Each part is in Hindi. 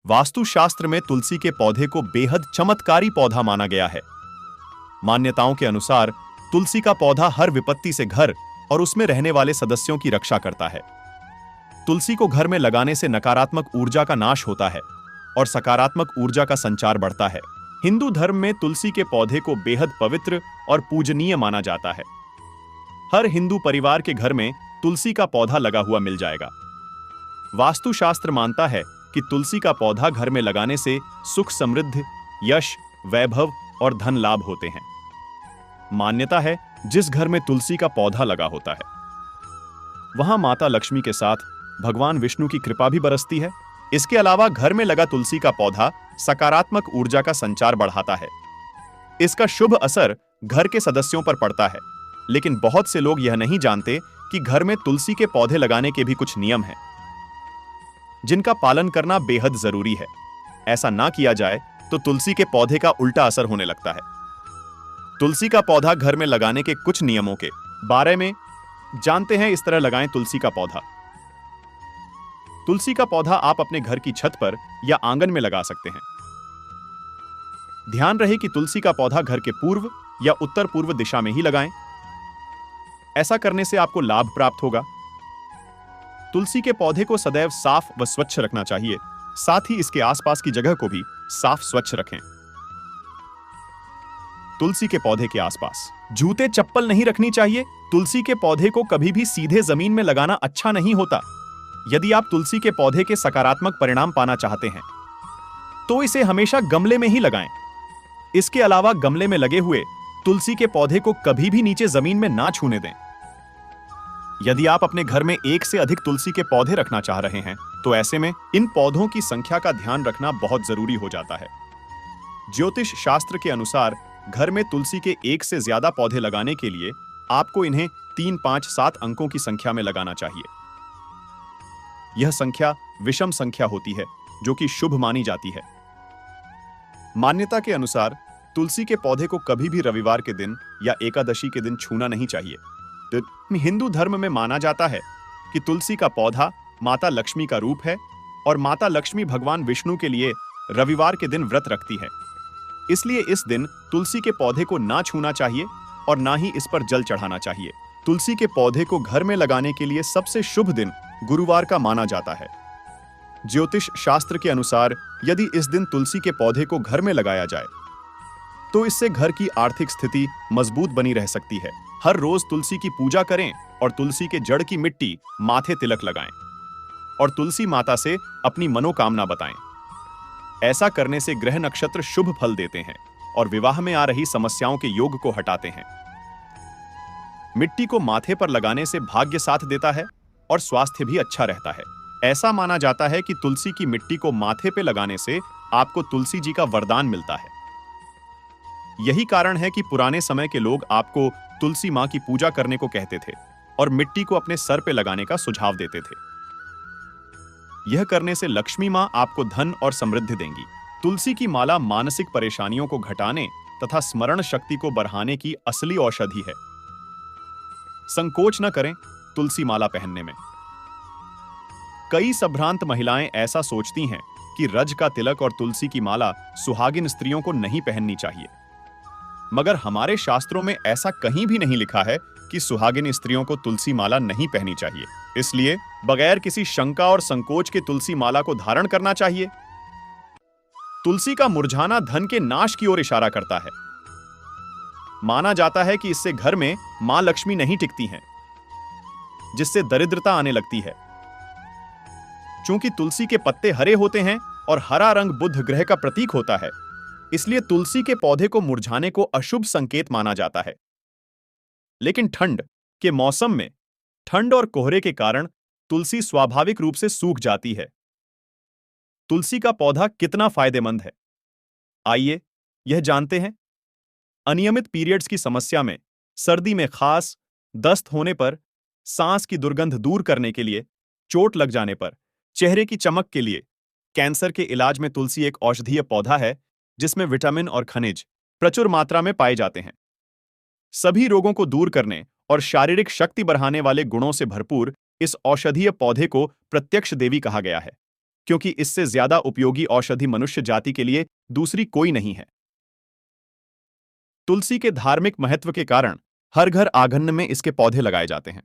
वास्तुशास्त्र में तुलसी के पौधे को बेहद चमत्कारी पौधा माना गया है। मान्यताओं के अनुसार तुलसी का पौधा हर विपत्ति से घर और उसमें रहने वाले सदस्यों की रक्षा करता है। तुलसी को घर में लगाने से नकारात्मक ऊर्जा का नाश होता है और सकारात्मक ऊर्जा का संचार बढ़ता है। हिंदू धर्म में तुलसी के पौधे को बेहद पवित्र और पूजनीय माना जाता है। हर हिंदू परिवार के घर में तुलसी का पौधा लगा हुआ मिल जाएगा। वास्तुशास्त्र मानता है कि तुलसी का पौधा घर में लगाने से सुख, समृद्धि, यश, वैभव और धन लाभ होते हैं। मान्यता है जिस घर में तुलसी का पौधा लगा होता है वहां माता लक्ष्मी के साथ भगवान विष्णु की कृपा भी बरसती है। इसके अलावा घर में लगा तुलसी का पौधा सकारात्मक ऊर्जा का संचार बढ़ाता है। इसका शुभ असर घर के सदस्यों पर पड़ता है, लेकिन बहुत से लोग यह नहीं जानते कि घर में तुलसी के पौधे लगाने के भी कुछ नियम हैं जिनका पालन करना बेहद जरूरी है। ऐसा ना किया जाए तो तुलसी के पौधे का उल्टा असर होने लगता है। तुलसी का पौधा घर में लगाने के कुछ नियमों के बारे में जानते हैं। इस तरह लगाएं तुलसी का पौधा। तुलसी का पौधा आप अपने घर की छत पर या आंगन में लगा सकते हैं। ध्यान रहे कि तुलसी का पौधा घर के पूर्व या उत्तर पूर्व दिशा में ही लगाएं। ऐसा करने से आपको लाभ प्राप्त होगा। तुलसी के पौधे को सदैव साफ व स्वच्छ रखना चाहिए। साथ ही इसके आसपास की जगह को भी साफ स्वच्छ रखें। तुलसी के पौधे के आसपास जूते चप्पल नहीं रखनी चाहिए। तुलसी के पौधे को कभी भी सीधे जमीन में लगाना अच्छा नहीं होता। यदि आप तुलसी के पौधे के सकारात्मक परिणाम पाना चाहते हैं तो इसे हमेशा गमले में ही लगाएं। इसके अलावा गमले में लगे हुए तुलसी के पौधे को कभी भी नीचे जमीन में ना छूने दें। यदि आप अपने घर में एक से अधिक तुलसी के पौधे रखना चाह रहे हैं तो ऐसे में इन पौधों की संख्या का ध्यान रखना बहुत जरूरी हो जाता है। ज्योतिष शास्त्र के अनुसार घर में तुलसी के एक से ज्यादा पौधे लगाने के लिए आपको इन्हें 3, 5, 7 अंकों की संख्या में लगाना चाहिए। यह संख्या विषम संख्या होती है जो कि शुभ मानी जाती है। मान्यता के अनुसार तुलसी के पौधे को कभी भी रविवार के दिन या एकादशी के दिन छूना नहीं चाहिए। हिंदू धर्म में माना जाता है कि तुलसी का पौधा माता लक्ष्मी का रूप है और माता लक्ष्मी भगवान विष्णु के लिए रविवार के दिन व्रत रखती है। इसलिए इस दिन तुलसी के पौधे को ना छूना चाहिए और ना ही इस पर जल चढ़ाना चाहिए। तुलसी के पौधे को घर में लगाने के लिए सबसे शुभ दिन गुरुवार का माना जाता है। ज्योतिष शास्त्र के अनुसार यदि इस दिन तुलसी के पौधे को घर में लगाया जाए तो इससे घर की आर्थिक स्थिति मजबूत बनी रह सकती है। हर रोज तुलसी की पूजा करें और तुलसी के जड़ की मिट्टी माथे तिलक लगाएं और तुलसी माता से अपनी मनोकामना बताएं। ऐसा करने से ग्रह नक्षत्र शुभ फल देते हैं और विवाह में आ रही समस्याओं के योग को हटाते हैं। मिट्टी को माथे पर लगाने से भाग्य साथ देता है और स्वास्थ्य भी अच्छा रहता है। ऐसा माना जाता है कि तुलसी की मिट्टी को माथे पे लगाने से आपको तुलसी जी का वरदान मिलता है। यही कारण है कि पुराने समय के लोग आपको तुलसी मां की पूजा करने को कहते थे और मिट्टी को अपने सर पे लगाने का सुझाव देते थे। यह करने से लक्ष्मी मां आपको धन और समृद्धि देंगी। तुलसी की माला मानसिक परेशानियों को घटाने तथा स्मरण शक्ति को बढ़ाने की असली औषधि है। संकोच न करें तुलसी माला पहनने में। कई संभ्रांत महिलाएं ऐसा सोचती हैं कि रज का तिलक और तुलसी की माला सुहागिन स्त्रियों को नहीं पहननी चाहिए, मगर हमारे शास्त्रों में ऐसा कहीं भी नहीं लिखा है कि सुहागिन स्त्रियों को तुलसी माला नहीं पहननी चाहिए। इसलिए बगैर किसी शंका और संकोच के तुलसी माला को धारण करना चाहिए। तुलसी का मुरझाना धन के नाश की ओर इशारा करता है। माना जाता है कि इससे घर में मां लक्ष्मी नहीं टिकती हैं, जिससे दरिद्रता आने लगती है। चूंकि तुलसी के पत्ते हरे होते हैं और हरा रंग बुध ग्रह का प्रतीक होता है, इसलिए तुलसी के पौधे को मुरझाने को अशुभ संकेत माना जाता है। लेकिन ठंड के मौसम में ठंड और कोहरे के कारण तुलसी स्वाभाविक रूप से सूख जाती है। तुलसी का पौधा कितना फायदेमंद है, आइए यह जानते हैं। अनियमित पीरियड्स की समस्या में, सर्दी में खास, दस्त होने पर, सांस की दुर्गंध दूर करने के लिए, चोट लग जाने पर, चेहरे की चमक के लिए, कैंसर के इलाज में तुलसी एक औषधीय पौधा है जिसमें विटामिन और खनिज प्रचुर मात्रा में पाए जाते हैं। सभी रोगों को दूर करने और शारीरिक शक्ति बढ़ाने वाले गुणों से भरपूर इस औषधीय पौधे को प्रत्यक्ष देवी कहा गया है, क्योंकि इससे ज्यादा उपयोगी औषधि मनुष्य जाति के लिए दूसरी कोई नहीं है। तुलसी के धार्मिक महत्व के कारण हर घर आंगन में इसके पौधे लगाए जाते हैं।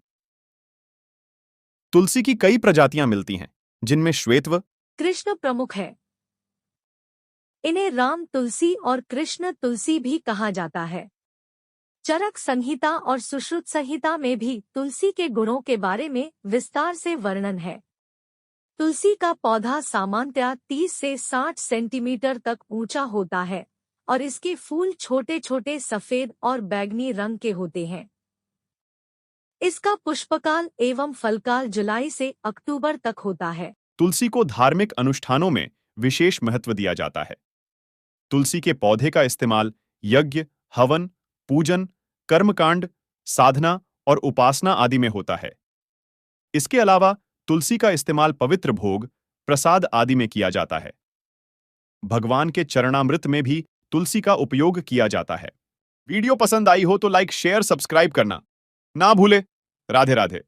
तुलसी की कई प्रजातियां मिलती हैं, जिनमें श्वेतव, कृष्ण प्रमुख है। इन्हें राम तुलसी और कृष्ण तुलसी भी कहा जाता है। चरक संहिता और सुश्रुत संहिता में भी तुलसी के गुणों के बारे में विस्तार से वर्णन है। तुलसी का पौधा सामान्यतः 30 से 60 सेंटीमीटर तक ऊंचा होता है और इसके फूल छोटे छोटे सफेद और बैंगनी रंग के होते हैं। इसका पुष्पकाल एवं फलकाल जुलाई से अक्टूबर तक होता है। तुलसी को धार्मिक अनुष्ठानों में विशेष महत्व दिया जाता है। तुलसी के पौधे का इस्तेमाल यज्ञ, हवन, पूजन, कर्मकांड, साधना और उपासना आदि में होता है। इसके अलावा तुलसी का इस्तेमाल पवित्र भोग, प्रसाद आदि में किया जाता है। भगवान के चरणामृत में भी तुलसी का उपयोग किया जाता है। वीडियो पसंद आई हो तो लाइक, शेयर, सब्सक्राइब करना ना भूले। राधे राधे।